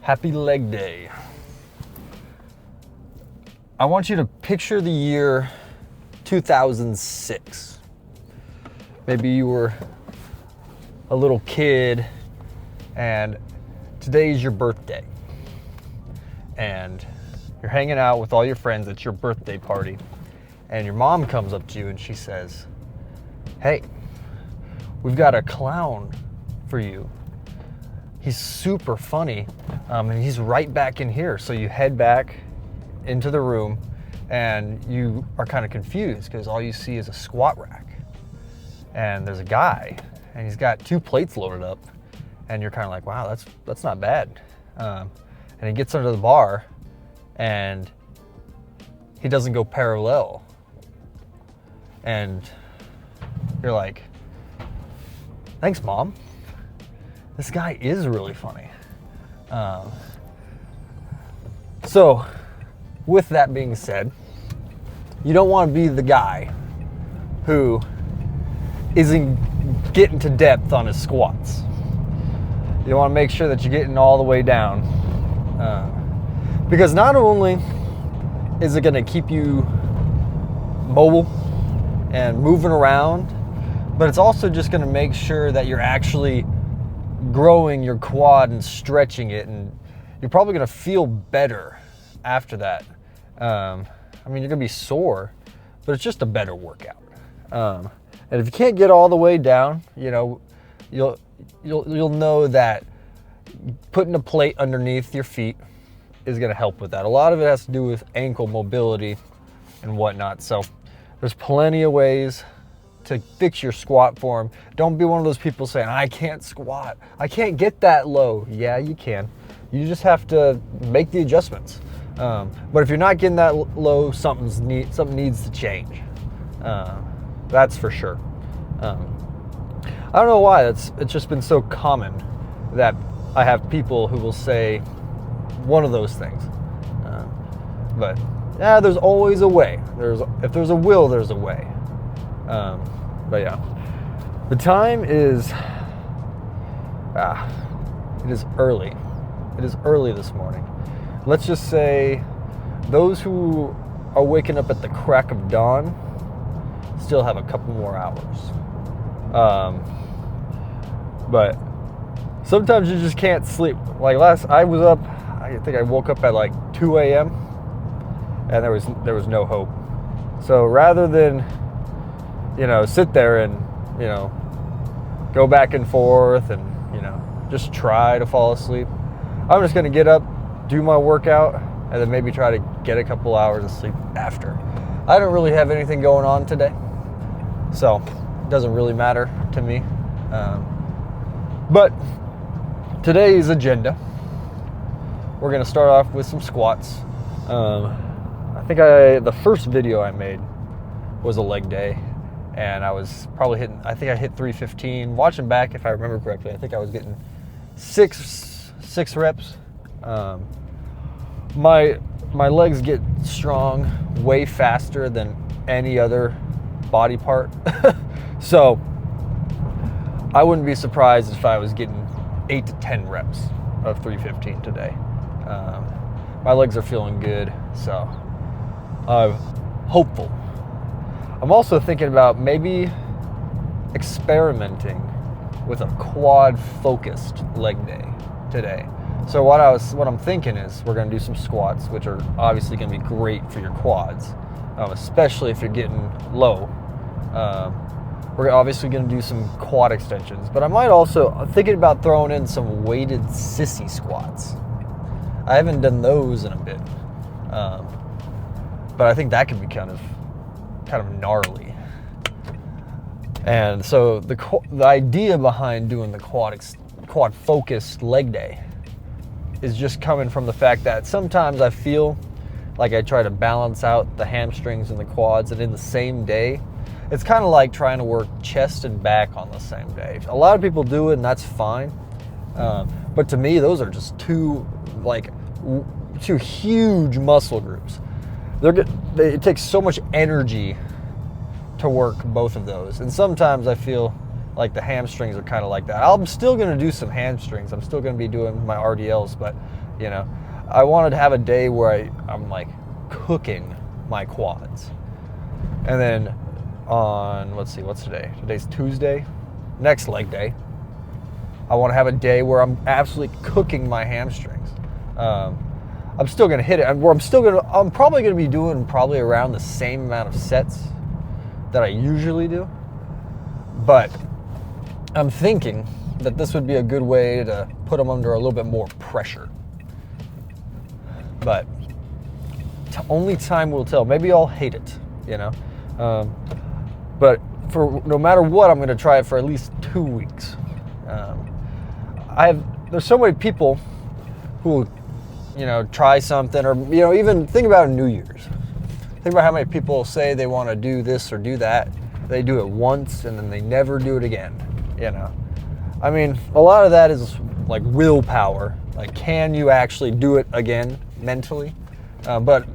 Happy leg day. I want you to picture the year 2006. Maybe you were a little kid and today's your birthday. And you're hanging out with all your friends at your birthday party. And your mom comes up to you and she says, "Hey, we've got a clown for you. He's super funny, and he's right back in here." So you head back into the room and you are kind of confused because all you see is a squat rack. And there's a guy and he's got 2 plates loaded up and you're kind of like, wow, that's not bad. And he gets under the bar and he doesn't go parallel. And you're like, thanks, Mom. This guy is really funny. So, with that being said, you don't want to be the guy who isn't getting to depth on his squats. You want to make sure that you're getting all the way down. Because not only is it going to keep you mobile and moving around, but it's also just going to make sure that you're actually growing your quad and stretching it, and you're probably going to feel better after that. I mean, you're going to be sore, but it's just a better workout. And if you can't get all the way down, you know, you'll know that putting a plate underneath your feet is going to help with that. A lot of it has to do with ankle mobility and whatnot. So there's plenty of ways to fix your squat form. Don't be one of those people saying, I can't squat, I can't get that low. Yeah, you can. You just have to make the adjustments. But if you're not getting that low, something needs to change. That's for sure. I don't know why. It's just been so common that I have people who will say one of those things. But yeah, there's always a way. If there's a will, there's a way. But yeah, the time is, it is early. It is early this morning. Let's just say those who are waking up at the crack of dawn still have a couple more hours. But sometimes you just can't sleep. Like I was up, I think I woke up at like 2 a.m. and there was no hope. So rather than, sit there and, go back and forth and, just try to fall asleep, I'm just going to get up, do my workout, and then maybe try to get a couple hours of sleep after. I don't really have anything going on today, so it doesn't really matter to me. But today's agenda, we're going to start off with some squats. I think the first video I made was a leg day, and I was probably I think I hit 315. Watching back, if I remember correctly, I think I was getting six reps. My legs get strong way faster than any other body part. So I wouldn't be surprised if I was getting 8 to 10 reps of 315 today. My legs are feeling good, so I'm hopeful. I'm also thinking about maybe experimenting with a quad-focused leg day today. So what I'm thinking is we're going to do some squats, which are obviously going to be great for your quads, especially if you're getting low. We're obviously going to do some quad extensions, but I'm thinking about throwing in some weighted sissy squats. I haven't done those in a bit, but I think that could be kind of gnarly. And so the idea behind doing the quad focused leg day is just coming from the fact that sometimes I feel like I try to balance out the hamstrings and the quads, and in the same day. It's kind of like trying to work chest and back on the same day. A lot of people do it, and that's fine. But to me, those are just two huge muscle groups. It takes so much energy to work both of those. And sometimes I feel like the hamstrings are kind of like that. I'm still going to do some hamstrings. I'm still going to be doing my RDLs, but I wanted to have a day where I'm like cooking my quads. And then on, let's see, what's today? Today's Tuesday. Next leg day, I want to have a day where I'm absolutely cooking my hamstrings. I'm still going to hit it. I'm probably going to be doing probably around the same amount of sets that I usually do. But I'm thinking that this would be a good way to put them under a little bit more pressure. But only time will tell. Maybe I'll hate it, but for no matter what, I'm going to try it for at least 2 weeks. There's so many people who, try something, or even think about New Year's. Think about how many people say they want to do this or do that. They do it once and then they never do it again. I mean, a lot of that is like willpower. Like, can you actually do it again mentally? But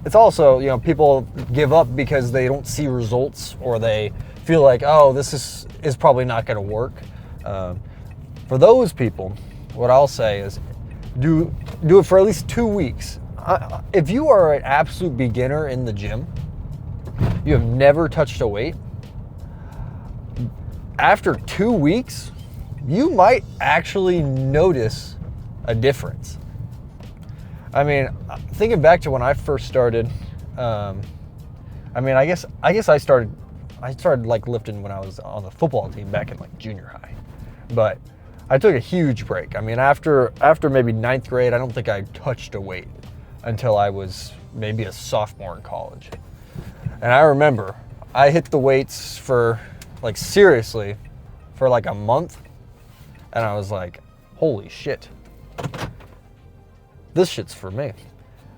it's also, people give up because they don't see results, or they feel like, oh, this is probably not going to work. For those people, what I'll say is do it for at least 2 weeks. If you are an absolute beginner in the gym, you have never touched a weight, after 2 weeks, you might actually notice a difference. I mean, thinking back to when I first started, I guess I started like lifting when I was on the football team back in like junior high, but I took a huge break. I mean, after maybe 9th grade, I don't think I touched a weight until I was maybe a sophomore in college. And I remember I hit the weights for like seriously for like a month, and I was like, holy shit, this shit's for me.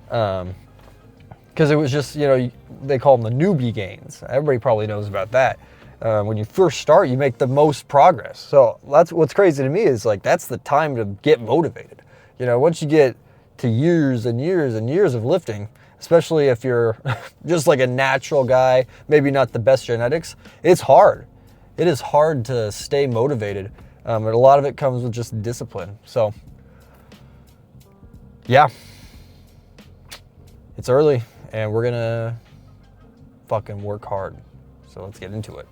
Because it was just, they call them the newbie gains. Everybody probably knows about that. When you first start, you make the most progress. So that's what's crazy to me, is like, that's the time to get motivated. Once you get to years and years and years of lifting, especially if you're just like a natural guy, maybe not the best genetics, it's hard. It is hard to stay motivated. And a lot of it comes with just discipline. So yeah, it's early and we're gonna fucking work hard. So let's get into it.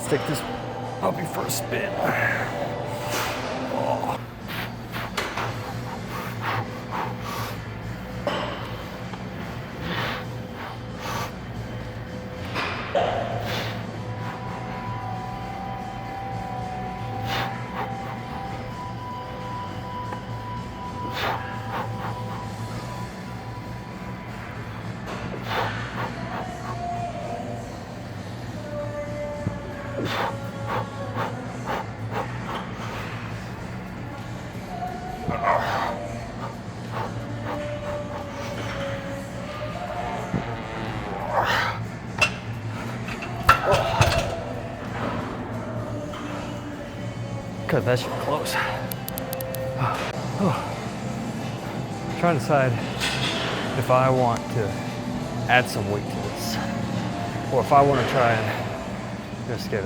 Let's take this puppy for a spin. Oh. Cut that shit close. I'm trying to decide if I want to add some weight to this, or if I want to try and just get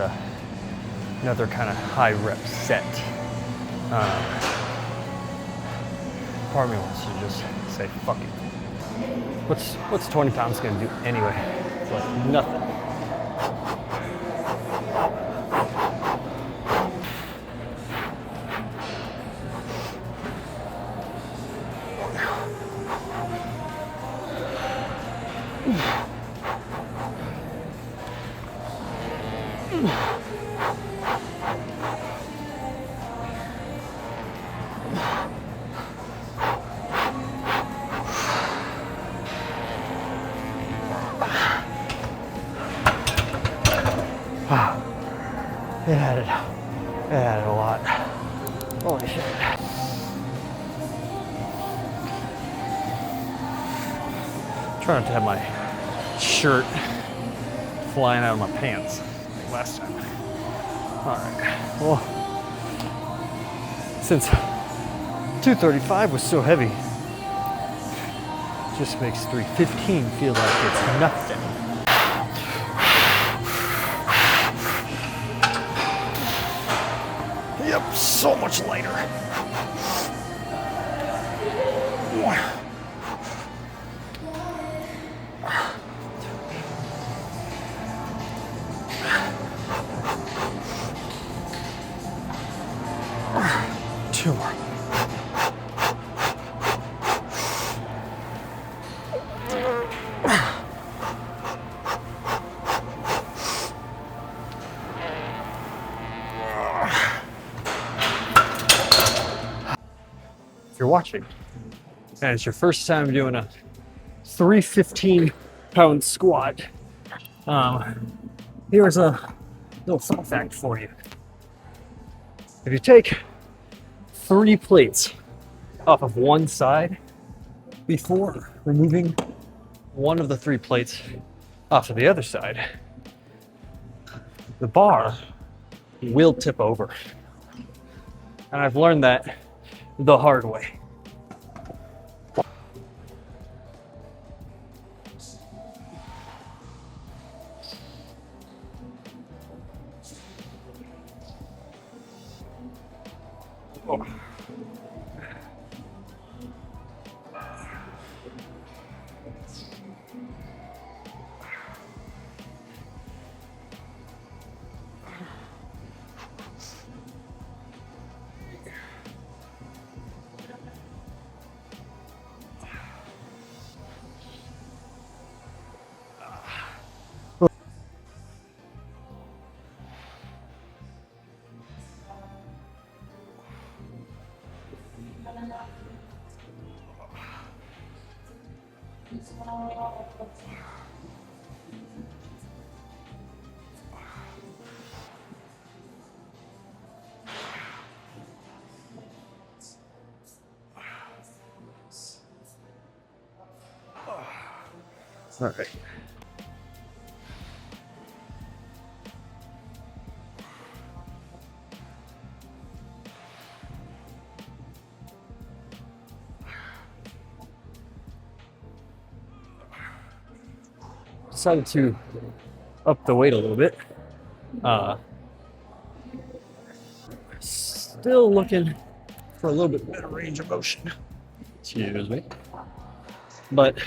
another kind of high rep set. Part of me wants to just say, fuck it. What's 20 pounds gonna do anyway? It's like nothing. It added a lot. Holy shit. Trying not to have my shirt flying out of my pants like last time. All right, well, since 235 was so heavy, it just makes 315 feel like it's nothing. Yep, so much lighter. Two more. If you're watching and it's your first time doing a 315-pound squat, here's a little fun fact for you. If you take 3 plates off of one side before removing one of the 3 plates off of the other side, the bar will tip over. And I've learned that the hard way. Oh. All right. Decided to up the weight a little bit. Still looking for a little bit better range of motion. Excuse me. But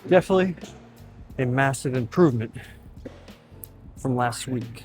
definitely a massive improvement from last week.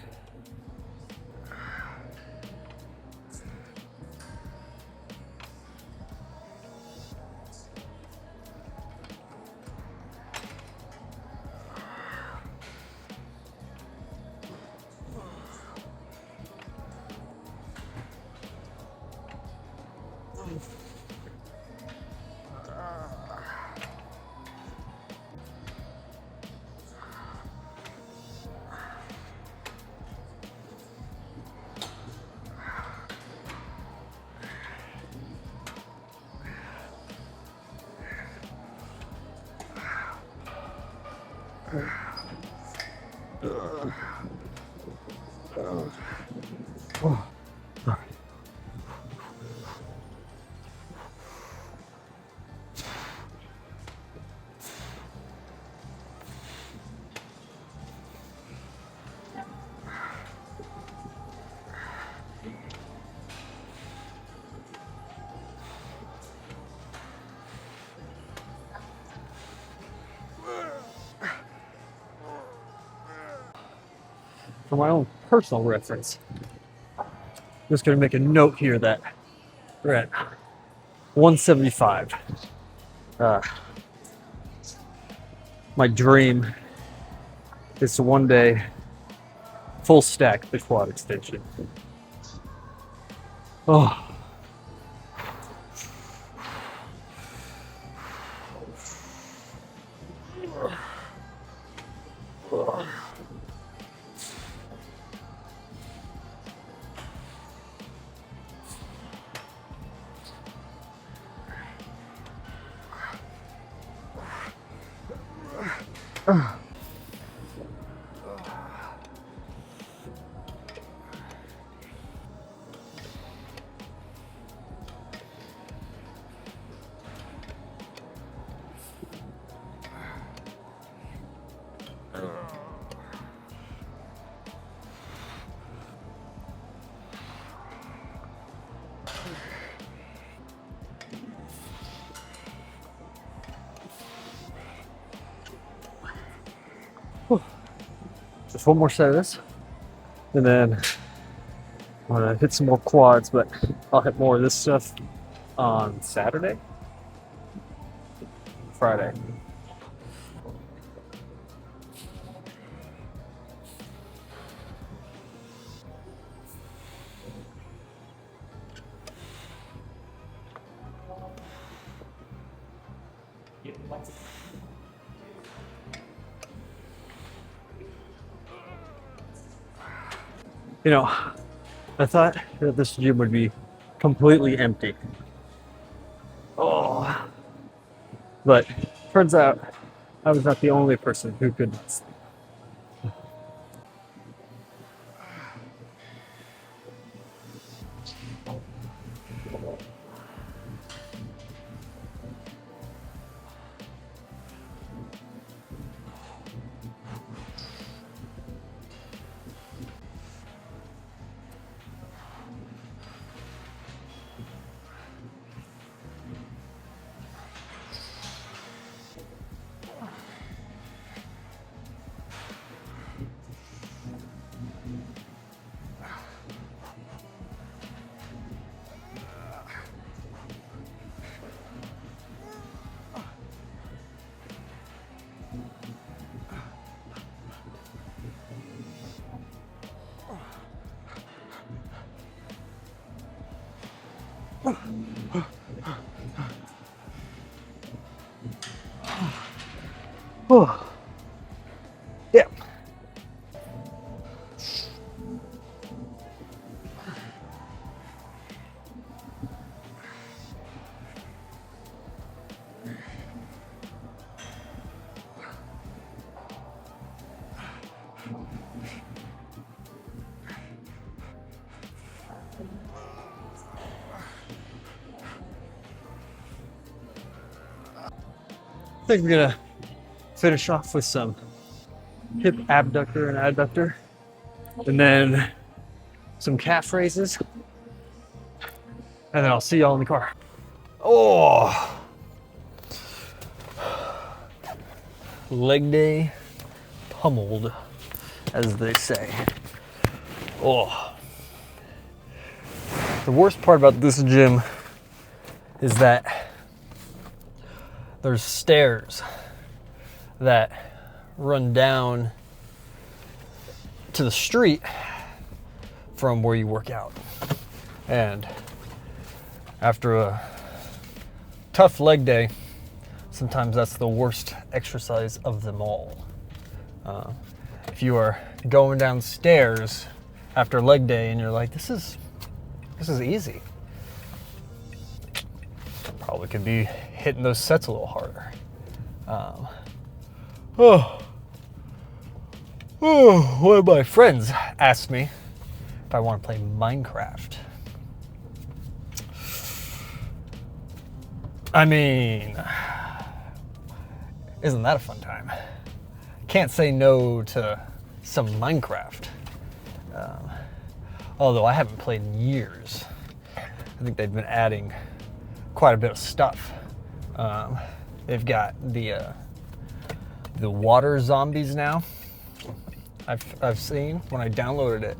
for my own personal reference, I'm just going to make a note here that we're at 175. My dream is to one day full stack the quad extension. Oh. Just one more set of this, and then I'm gonna hit some more quads, but I'll hit more of this stuff on Saturday, Friday. You know, I thought that this gym would be completely empty. Oh, but turns out I was not the only person who could. Oh. Yeah. I think we're gonna finish off with some hip abductor and adductor, and then some calf raises, and then I'll see y'all in the car. Oh, leg day pummeled, as they say. Oh, the worst part about this gym is that there's stairs that run down to the street from where you work out. And after a tough leg day, sometimes that's the worst exercise of them all. If you are going downstairs after leg day and you're like, this is easy, probably could be hitting those sets a little harder. One of my friends asked me if I want to play Minecraft. I mean, isn't that a fun time? Can't say no to some Minecraft. Although I haven't played in years. I think they've been adding quite a bit of stuff. They've got the water zombies now. I've seen when I downloaded it,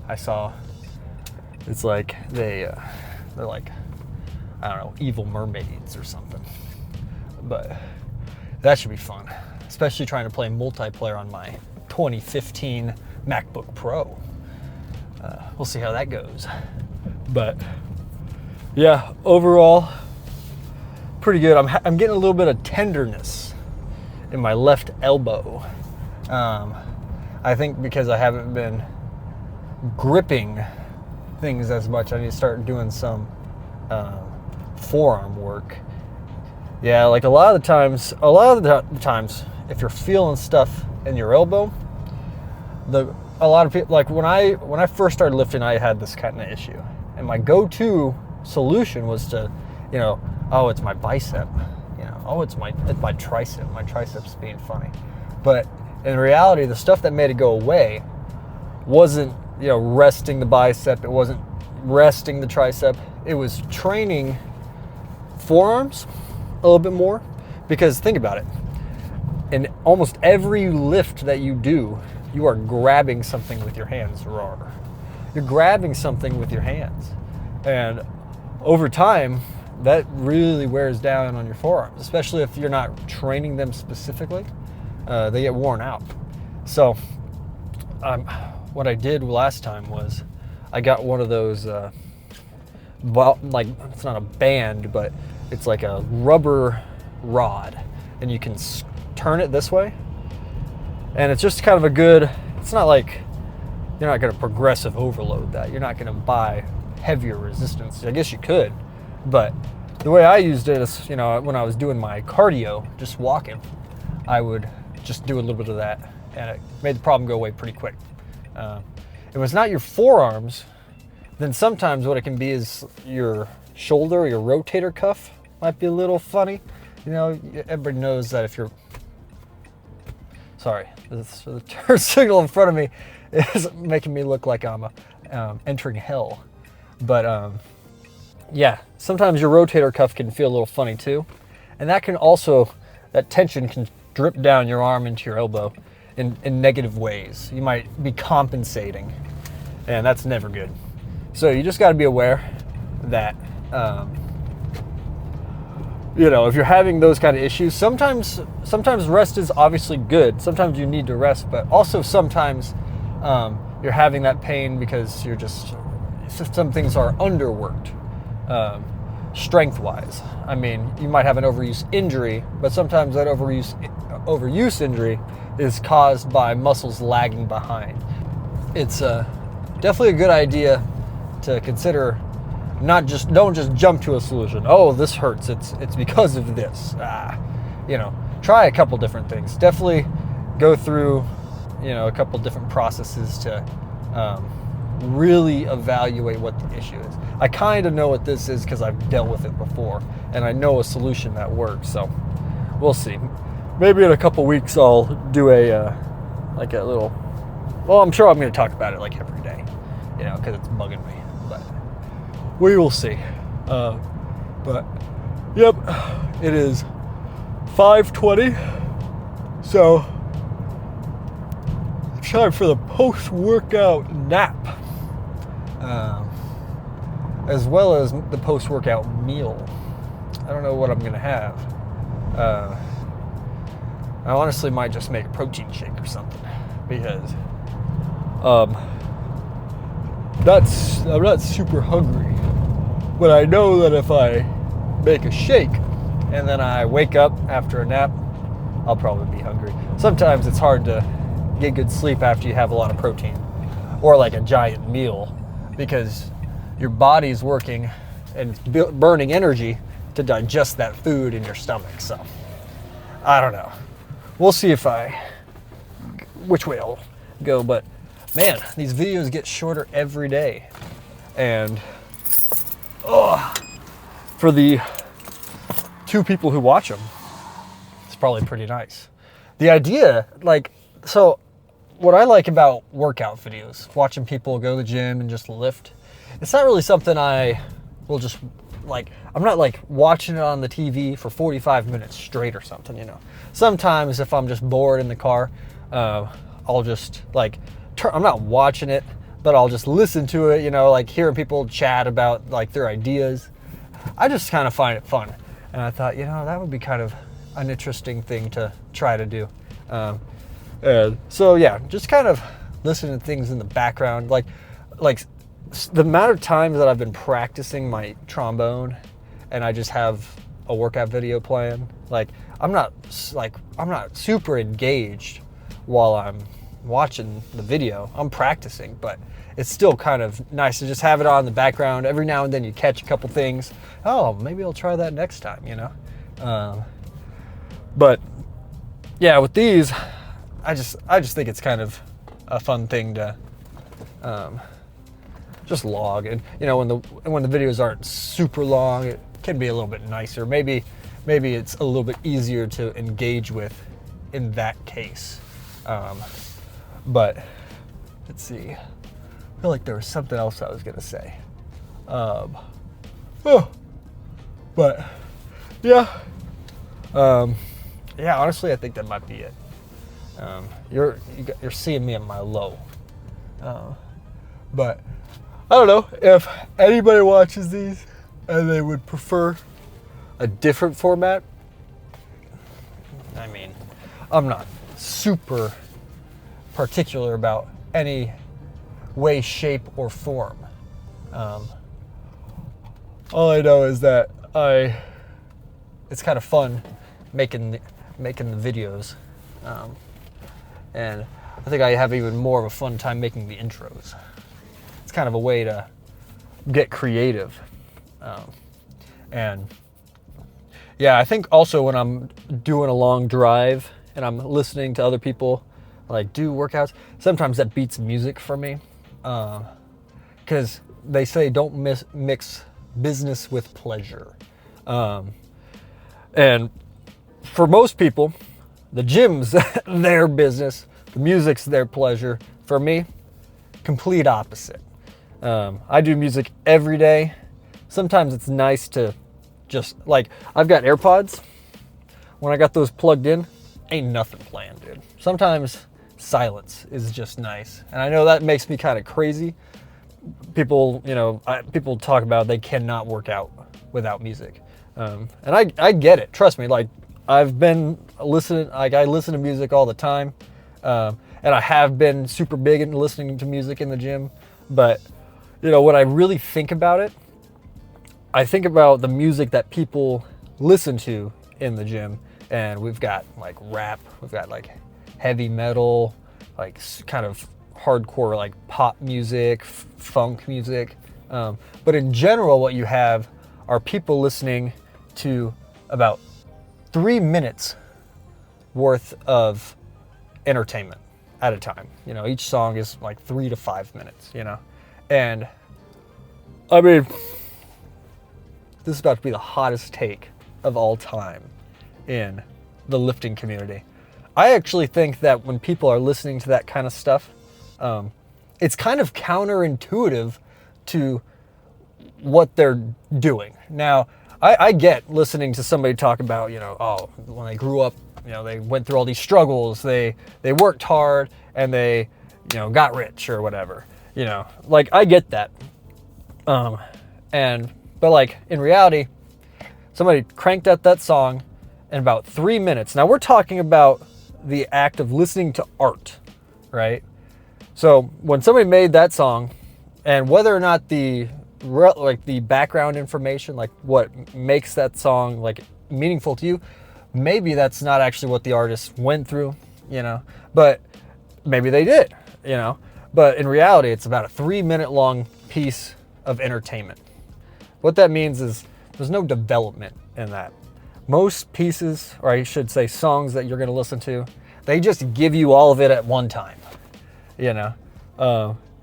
I saw it's like they're like, I don't know, evil mermaids or something. But that should be fun, especially trying to play multiplayer on my 2015 MacBook Pro. We'll see how that goes. But yeah, overall, pretty good. I'm getting a little bit of tenderness in my left elbow. I think because I haven't been gripping things as much, I need to start doing some forearm work. Yeah, like a lot of the times, if you're feeling stuff in your elbow, a lot of people, like when I first started lifting, I had this kind of issue, and my go-to solution was to, oh, it's my bicep, oh, it's my tricep. My tricep's being funny, but in reality, the stuff that made it go away wasn't, resting the bicep. It wasn't resting the tricep. It was training forearms a little bit more, because think about it. In almost every lift that you do, you are grabbing something with your hands. You're grabbing something with your hands. And over time, that really wears down on your forearms, especially if you're not training them specifically. They get worn out. So what I did last time was I got one of those, like, it's not a band, but it's like a rubber rod, and you can turn it this way. And it's just kind of a good, it's not like, you're not going to progressive overload that. You're not going to buy heavier resistance. I guess you could, but the way I used it is, when I was doing my cardio, just walking, I would just do a little bit of that, and it made the problem go away pretty quick. If it's not your forearms, then sometimes what it can be is your shoulder, your rotator cuff might be a little funny. Everybody knows that if you're, sorry, the turn signal in front of me is making me look like I'm entering hell. But yeah, sometimes your rotator cuff can feel a little funny too. And that tension can drip down your arm into your elbow in negative ways. You might be compensating, and that's never good. So you just got to be aware that, if you're having those kind of issues, sometimes rest is obviously good. Sometimes you need to rest, but also sometimes you're having that pain because some things are underworked, strength-wise. I mean, you might have an overuse injury, but sometimes that overuse injury is caused by muscles lagging behind. It's definitely a good idea to consider. Don't just jump to a solution. Oh, this hurts. It's because of this. Try a couple different things. Definitely go through, a couple different processes to really evaluate what the issue is. I kind of know what this is because I've dealt with it before, and I know a solution that works. So we'll see. Maybe in a couple weeks I'll do like a little. Well, I'm sure I'm going to talk about it like every day, because it's bugging me. But we will see. But yep, it is 5:20. So it's time for the post-workout nap, as well as the post-workout meal. I don't know what I'm going to have. I honestly might just make a protein shake or something, because I'm not super hungry. But I know that if I make a shake and then I wake up after a nap, I'll probably be hungry. Sometimes it's hard to get good sleep after you have a lot of protein or like a giant meal, because your body's working and it's burning energy to digest that food in your stomach. So I don't know. We'll see which way I'll go. But man, these videos get shorter every day. And for the 2 people who watch them, it's probably pretty nice. The idea, so what I like about workout videos, watching people go to the gym and just lift, it's not really something I will just I'm not watching it on the TV for 45 minutes straight or something, Sometimes if I'm just bored in the car, I'll just like I'm not watching it, but I'll just listen to it, you know, like hearing people chat about like their ideas. I just kind of find it fun. And I thought, you know, that would be kind of an interesting thing to try to do. And so yeah, just kind of listening to things in the background, like the amount of times that I've been practicing my trombone and I just have a workout video playing, like I'm not super engaged while I'm watching the video. I'm practicing, but it's still kind of nice to just have it on in the background. Every now and then you catch a couple things. Oh, maybe I'll try that next time, you know? But yeah, with these, I just think it's kind of a fun thing to just log. And you know, when the videos aren't super long, it can be a little bit nicer. Maybe it's a little bit easier to engage with in that case. But let's see. I feel like there was something else I was gonna say. But yeah. Yeah, honestly, I think that might be it. You're seeing me at my low. But I don't know if anybody watches these and they would prefer a different format. I mean, I'm not super particular about any way, shape, or form. All I know is that it's kind of fun making the videos, and I think I have even more of a fun time making the intros. It's kind of a way to get creative, and yeah, I think also when I'm doing a long drive and I'm listening to other people like do workouts, sometimes that beats music for me, because they say don't mix business with pleasure, and for most people, the gym's their business, the music's their pleasure. For me, complete opposite. I do music every day. Sometimes it's nice to just, like, I've got AirPods. When I got those plugged in, ain't nothing playing, dude. Sometimes silence is just nice. And I know that makes me kind of crazy. People, you know, people talk about they cannot work out without music. And I get it. Trust me, like, I've been listening, like I listen to music all the time. And I have been super big into listening to music in the gym. But, you know, when I really think about it, I think about the music that people listen to in the gym. And we've got like rap, we've got like heavy metal, like kind of hardcore, like pop music, funk music. But in general, what you have are people listening to about 3 minutes worth of entertainment at a time. You know, each song is like 3 to 5 minutes, you know? And I mean, this is about to be the hottest take of all time in the lifting community. I actually think that when people are listening to that kind of stuff, it's kind of counterintuitive to what they're doing. Now, I get listening to somebody talk about, you know, oh, when they grew up, you know, they went through all these struggles, they worked hard and they, you know, got rich or whatever, you know, like I get that. But like in reality, somebody cranked out that song in about 3 minutes. Now we're talking about the act of listening to art, right? So when somebody made that song, and whether or not the background information, like what makes that song like meaningful to you, maybe that's not actually what the artist went through, you know, but maybe they did, you know, but in reality, it's about a 3 minute long piece of entertainment. What that means is there's no development in that. Most pieces, or I should say songs that you're going to listen to, they just give you all of it at one time, you know,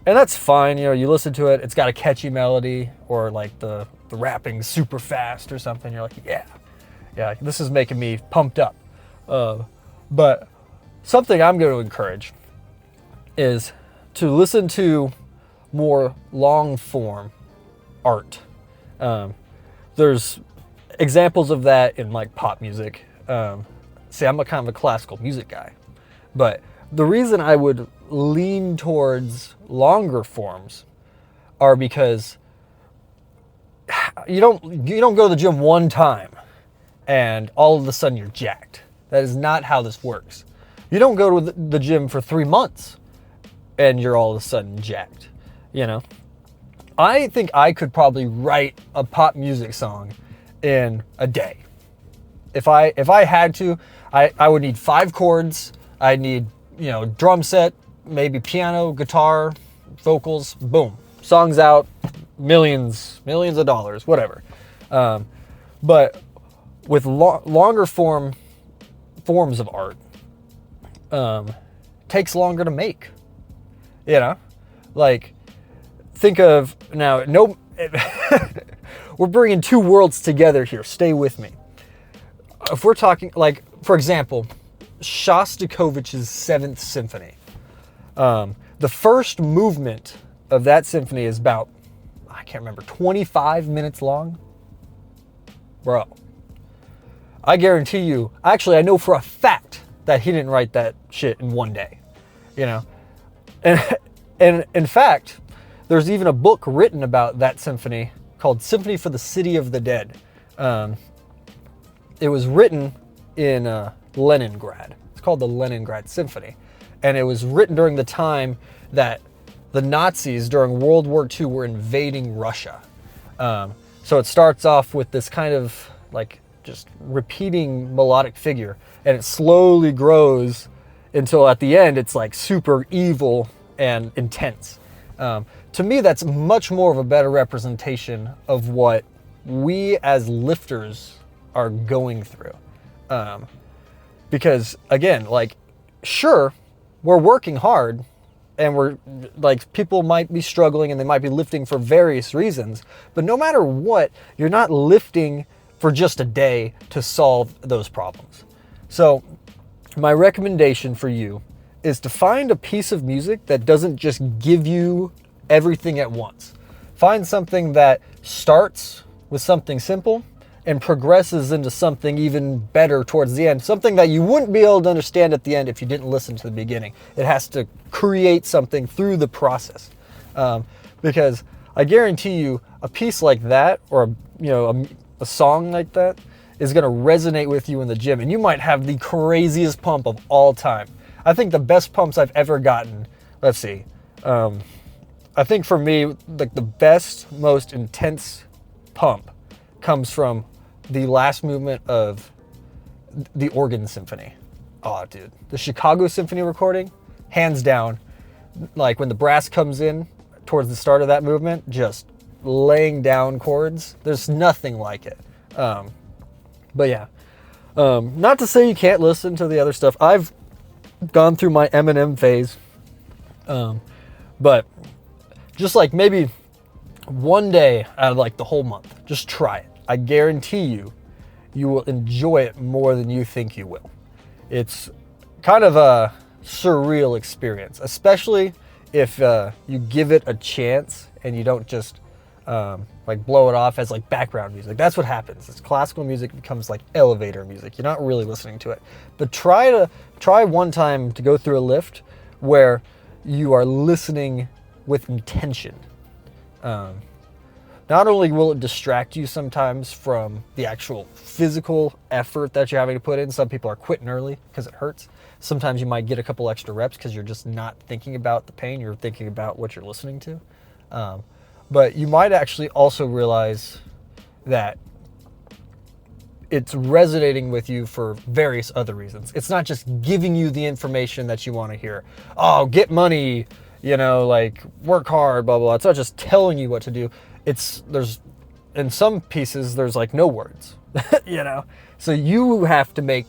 and that's fine. You know, you listen to it, it's got a catchy melody, or like the rapping super fast or something. You're like, yeah, this is making me pumped up. But something I'm going to encourage is to listen to more long form art. There's examples of that in like pop music. See, I'm a kind of a classical music guy, but the reason I would lean towards longer forms are because you don't go to the gym one time and all of a sudden you're jacked. That is not how this works. You don't go to the gym for 3 months and you're all of a sudden jacked, you know? I think I could probably write a pop music song in a day. If I had to, I would need 5 chords. I'd need, drum set, maybe piano, guitar, vocals, boom. Songs out, millions of dollars, whatever. But with longer forms of art, takes longer to make. Like, think of now. No, we're bringing 2 worlds together here. Stay with me. If we're talking, like, for example, Shostakovich's 7th Symphony. The first movement of that symphony is about, I can't remember, 25 minutes long. Bro, I guarantee you, actually, I know for a fact that he didn't write that shit in one day, And in fact, there's even a book written about that symphony called Symphony for the City of the Dead. It was written in Leningrad. It's called the Leningrad Symphony. And it was written during the time that the Nazis during World War II were invading Russia. So it starts off with this kind of like just repeating melodic figure, and it slowly grows until at the end it's like super evil and intense. To me, that's much more of a better representation of what we as lifters are going through. Because again, like, sure, we're working hard and we're like, people might be struggling and they might be lifting for various reasons, but no matter what, you're not lifting for just a day to solve those problems. So my recommendation for you is to find a piece of music that doesn't just give you everything at once. Find something that starts with something simple and progresses into something even better towards the end. Something that you wouldn't be able to understand at the end if you didn't listen to the beginning. It has to create something through the process. Because I guarantee you a piece like that, or a song like that, is going to resonate with you in the gym, and you might have the craziest pump of all time. I think the best pumps I've ever gotten, let's see, I think for me, like the best, most intense pump comes from the last movement of the organ symphony. Oh, dude, the Chicago Symphony recording, hands down, like when the brass comes in towards the start of that movement, just laying down chords, there's nothing like it. But yeah, not to say you can't listen to the other stuff. I've gone through my Eminem phase, but just like maybe one day out of like the whole month, just try it. I guarantee you will enjoy it more than you think you will. It's kind of a surreal experience, especially if you give it a chance and you don't just like blow it off as like background music. That's what happens. It's classical music becomes like elevator music. You're not really listening to it. But try one time to go through a lift where you are listening with intention. Not only will it distract you sometimes from the actual physical effort that you're having to put in. Some people are quitting early because it hurts. Sometimes you might get a couple extra reps because you're just not thinking about the pain. You're thinking about what you're listening to. But you might actually also realize that it's resonating with you for various other reasons. It's not just giving you the information that you want to hear. Oh, get money, like work hard, blah, blah, blah. It's not just telling you what to do. There's in some pieces, there's like no words, So you have to make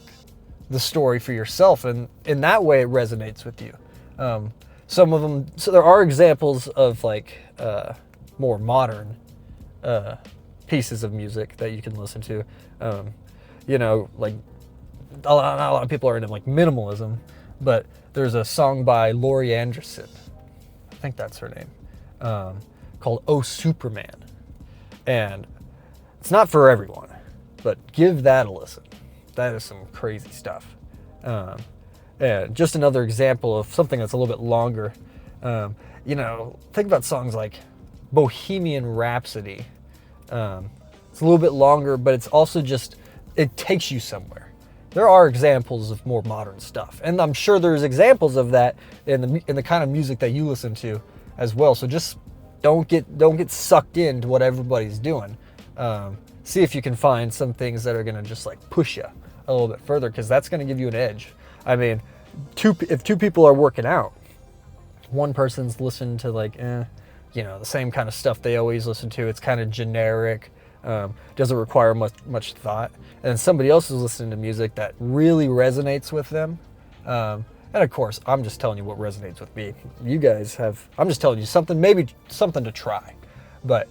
the story for yourself. And in that way, it resonates with you. Some of them, so there are examples of like, more modern pieces of music that you can listen to. Like not a lot of people are into like minimalism, but there's a song by Laurie Anderson, I think that's her name, called "Oh Superman," and it's not for everyone, but give that a listen. That is some crazy stuff. And just another example of something that's a little bit longer. Think about songs like Bohemian Rhapsody. It's a little bit longer, but it's also just, it takes you somewhere. There are examples of more modern stuff, and I'm sure there's examples of that in the kind of music that you listen to as well. So just don't get sucked into what everybody's doing. See if you can find some things that are gonna just like push you a little bit further, because that's gonna give you an edge. I mean, if two people are working out, one person's listening to like, the same kind of stuff they always listen to. It's kind of generic. Doesn't require much thought. And then somebody else is listening to music that really resonates with them. And of course, I'm just telling you what resonates with me. You guys I'm just telling you maybe something to try. But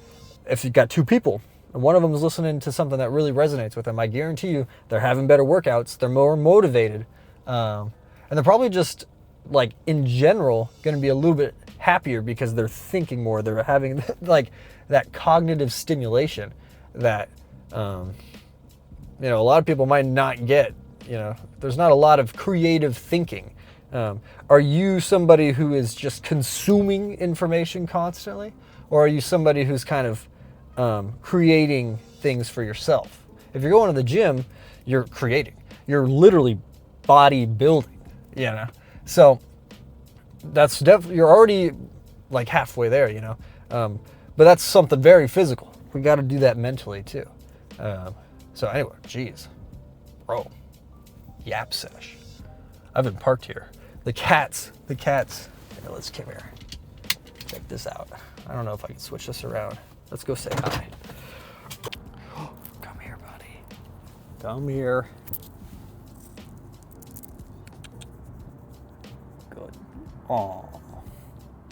if you've got two people and one of them is listening to something that really resonates with them, I guarantee you they're having better workouts, they're more motivated, and they're probably just, like, in general, going to be a little bit happier because they're thinking more. They're having like that cognitive stimulation that a lot of people might not get. There's not a lot of creative thinking. Are you somebody who is just consuming information constantly, or are you somebody who's kind of creating things for yourself? If you're going to the gym, you're creating. You're literally bodybuilding. So that's definitely, you're already like halfway there, but that's something very physical. We got to do that mentally too. So anyway, geez, bro, yap sesh. I've been parked here. The cats. Here, let's come here. Check this out. I don't know if I can switch this around. Let's go say hi. Come here, buddy. Come here. Good. Aw.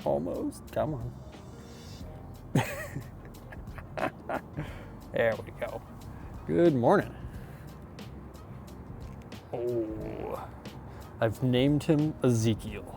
Almost. Come on. There we go. Good morning. Oh, I've named him Ezekiel.